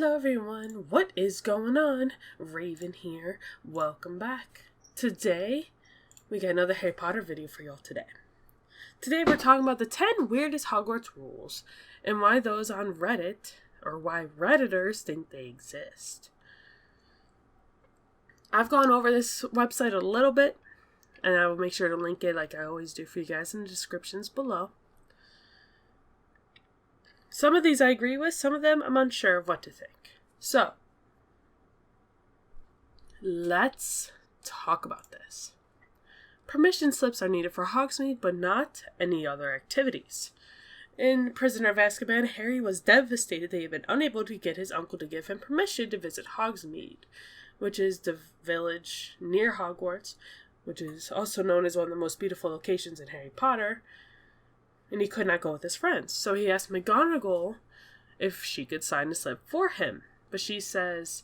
Hello everyone, what is going on? Raven here, welcome back. Today, we got another Harry Potter video for y'all today. Today we're talking about the 10 weirdest Hogwarts rules, and why those on Reddit, or why Redditors think they exist. I've gone over this website a little bit, and I will make sure to link it like I always do for you guys in the descriptions below. Some of these I agree with, some of them I'm unsure of what to think. So, let's talk about this. Permission slips are needed for Hogsmeade, but not any other activities. In Prisoner of Azkaban, Harry was devastated that he had been unable to get his uncle to give him permission to visit Hogsmeade, which is the village near Hogwarts, which is also known as one of the most beautiful locations in Harry Potter, and he could not go with his friends. So he asked McGonagall if she could sign the slip for him. But she says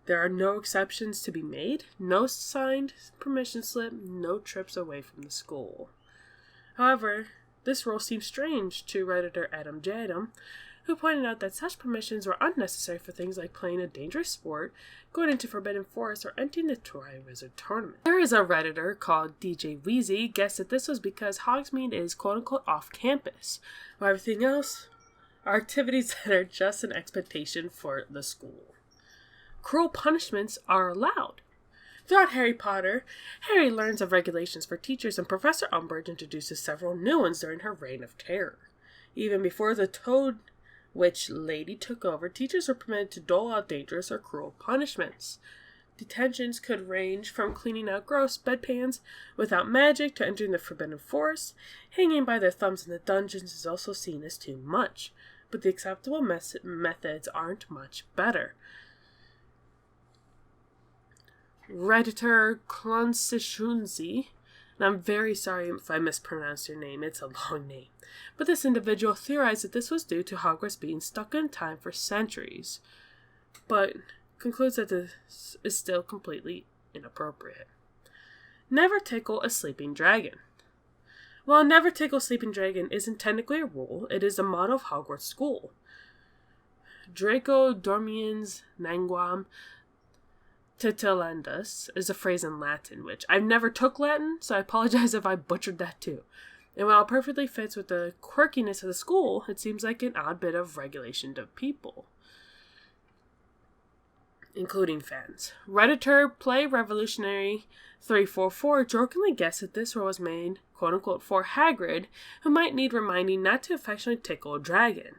there are no exceptions to be made, no signed permission slip, no trips away from the school. However, this rule seems strange to Redditor Adam Jadam, who pointed out that such permissions were unnecessary for things like playing a dangerous sport, going into Forbidden Forest, or entering the Tri-Wizard Tournament. There is a Redditor called DJ Wheezy guessed that this was because Hogsmeade is quote-unquote off-campus, while everything else are activities that are just an expectation for the school. Cruel punishments are allowed. Throughout Harry Potter, Harry learns of regulations for teachers, and Professor Umbridge introduces several new ones during her reign of terror. Even before the Toad Witch Lady took over, teachers were permitted to dole out dangerous or cruel punishments. Detentions could range from cleaning out gross bedpans without magic to entering the Forbidden Forest. Hanging by their thumbs in the dungeons is also seen as too much, but the acceptable methods aren't much better. Redditor Klonsishunzi, and I'm very sorry if I mispronounced your name, it's a long name, but this individual theorized that this was due to Hogwarts being stuck in time for centuries, but concludes that this is still completely inappropriate. Never tickle a sleeping dragon. While never tickle a sleeping dragon isn't technically a rule, it is the motto of Hogwarts School. Draco dormiens nanguam titillendus is a phrase in Latin, which I've never took Latin, so I apologize if I butchered that too. And while it perfectly fits with the quirkiness of the school, it seems like an odd bit of regulation to people, including fans. Redditor Play Revolutionary 344 jokingly guessed that this rule was made, quote-unquote, for Hagrid, who might need reminding not to affectionately tickle a dragon.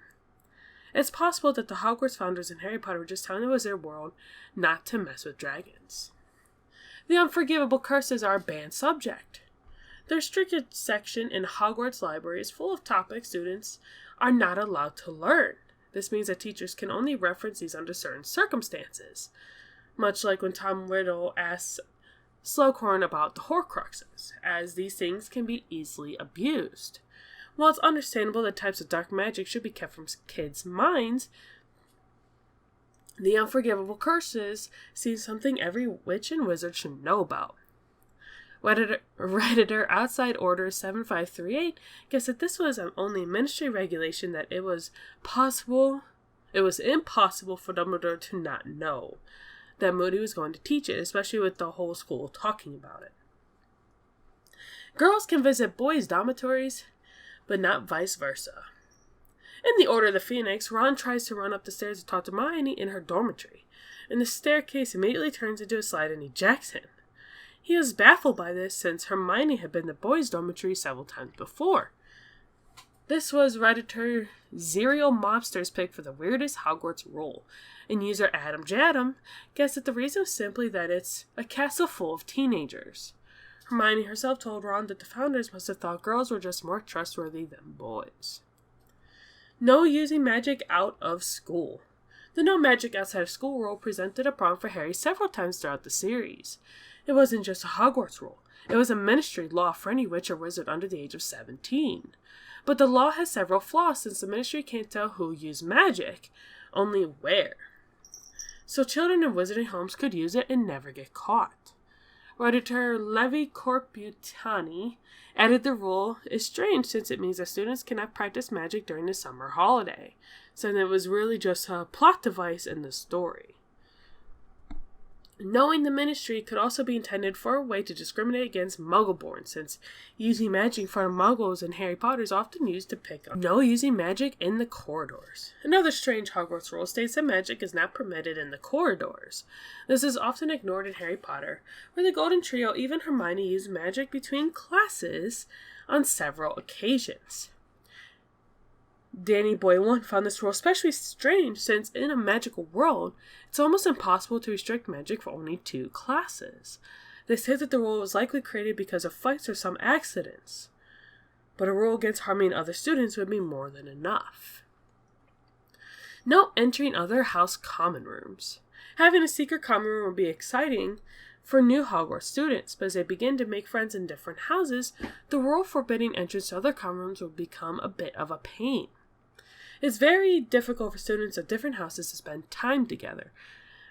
It's possible that the Hogwarts founders in Harry Potter were just telling the Wizard world not to mess with dragons. The unforgivable curses are a banned subject. The restricted section in Hogwarts library is full of topics students are not allowed to learn. This means that teachers can only reference these under certain circumstances, much like when Tom Riddle asks Slughorn about the Horcruxes, as these things can be easily abused. While it's understandable that types of dark magic should be kept from kids' minds, the unforgivable curses seem something every witch and wizard should know about. Redditor Outside Order 7538 guessed that this was only ministry regulation, that it was impossible for Dumbledore to not know that Moody was going to teach it, especially with the whole school talking about it. Girls can visit boys' dormitories, but not vice versa. In the Order of the Phoenix, Ron tries to run up the stairs to talk to Hermione in her dormitory, and the staircase immediately turns into a slide and ejects him. He was baffled by this since Hermione had been in the boys' dormitory several times before. This was Redditor Zerial Mobster's pick for the weirdest Hogwarts rule, and user Adam Jadam guessed that the reason was simply that it's a castle full of teenagers. Hermione herself told Ron that the founders must have thought girls were just more trustworthy than boys. No using magic out of school. The no magic outside of school rule presented a problem for Harry several times throughout the series. It wasn't just a Hogwarts rule. It was a ministry law for any witch or wizard under the age of 17. But the law has several flaws since the ministry can't tell who used magic, only where. So children in wizarding homes could use it and never get caught. Redditor Levi Corputani added the rule is strange since it means that students cannot practice magic during the summer holiday. saying it was really just a plot device in the story. Knowing the ministry could also be intended for a way to discriminate against Muggle-born, since using magic for Muggles in Harry Potter is often used to pick up no using magic in the corridors. Another strange Hogwarts rule states that magic is not permitted in the corridors. This is often ignored in Harry Potter, where the Golden Trio, even Hermione, used magic between classes on several occasions. Danny Boy 1 found this rule especially strange since in a magical world, it's almost impossible to restrict magic for only 2 classes. They say that the rule was likely created because of fights or some accidents, but a rule against harming other students would be more than enough. No entering other house common rooms. Having a secret common room would be exciting for new Hogwarts students, but as they begin to make friends in different houses, the rule forbidding entrance to other common rooms will become a bit of a pain. It's very difficult for students of different houses to spend time together.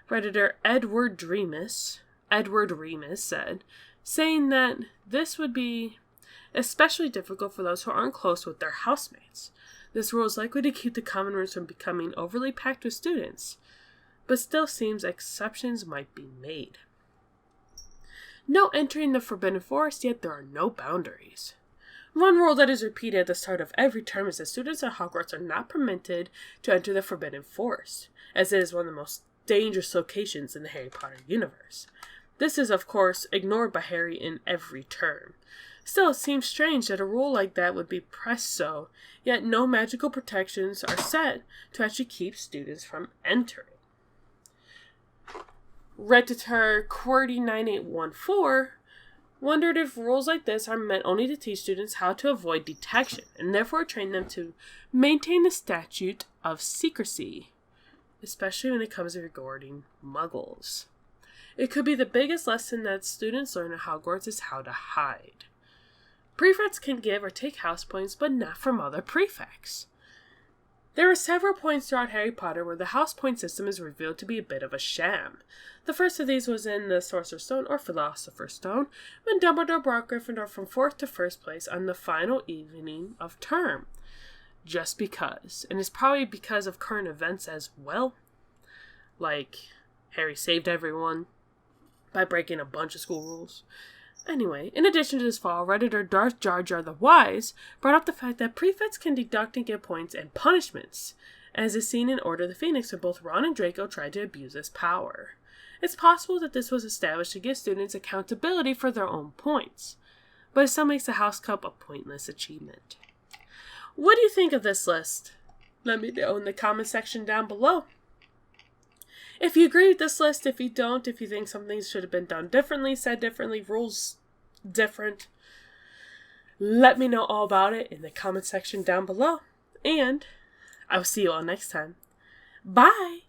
Redditor Edward Remus said, saying that this would be especially difficult for those who aren't close with their housemates. This rule is likely to keep the common rooms from becoming overly packed with students, but still seems exceptions might be made. No entering the Forbidden Forest, yet there are no boundaries. One rule that is repeated at the start of every term is that students at Hogwarts are not permitted to enter the Forbidden Forest, as it is one of the most dangerous locations in the Harry Potter universe. This is, of course, ignored by Harry in every term. Still, it seems strange that a rule like that would be pressed so, yet no magical protections are set to actually keep students from entering. Redditor QWERTY9814 wondered if rules like this are meant only to teach students how to avoid detection, and therefore train them to maintain the statute of secrecy, especially when it comes to regarding Muggles. It could be the biggest lesson that students learn at Hogwarts is how to hide. Prefects can give or take house points, but not from other prefects. There are several points throughout Harry Potter where the house point system is revealed to be a bit of a sham. The first of these was in the Sorcerer's Stone or Philosopher's Stone, when Dumbledore brought Gryffindor from 4th to 1st place on the final evening of term. Just because. And it's probably because of current events as well. Like, Harry saved everyone by breaking a bunch of school rules. Anyway, in addition to this fall, Redditor Darth Jar Jar the Wise brought up the fact that prefects can deduct and give points and punishments, as is seen in Order of the Phoenix when both Ron and Draco tried to abuse this power. It's possible that this was established to give students accountability for their own points, but it still makes the House Cup a pointless achievement. What do you think of this list? Let me know in the comment section down below. If you agree with this list, if you don't, if you think some things should have been done differently, said differently, rules different, let me know all about it in the comment section down below. And I will see you all next time. Bye!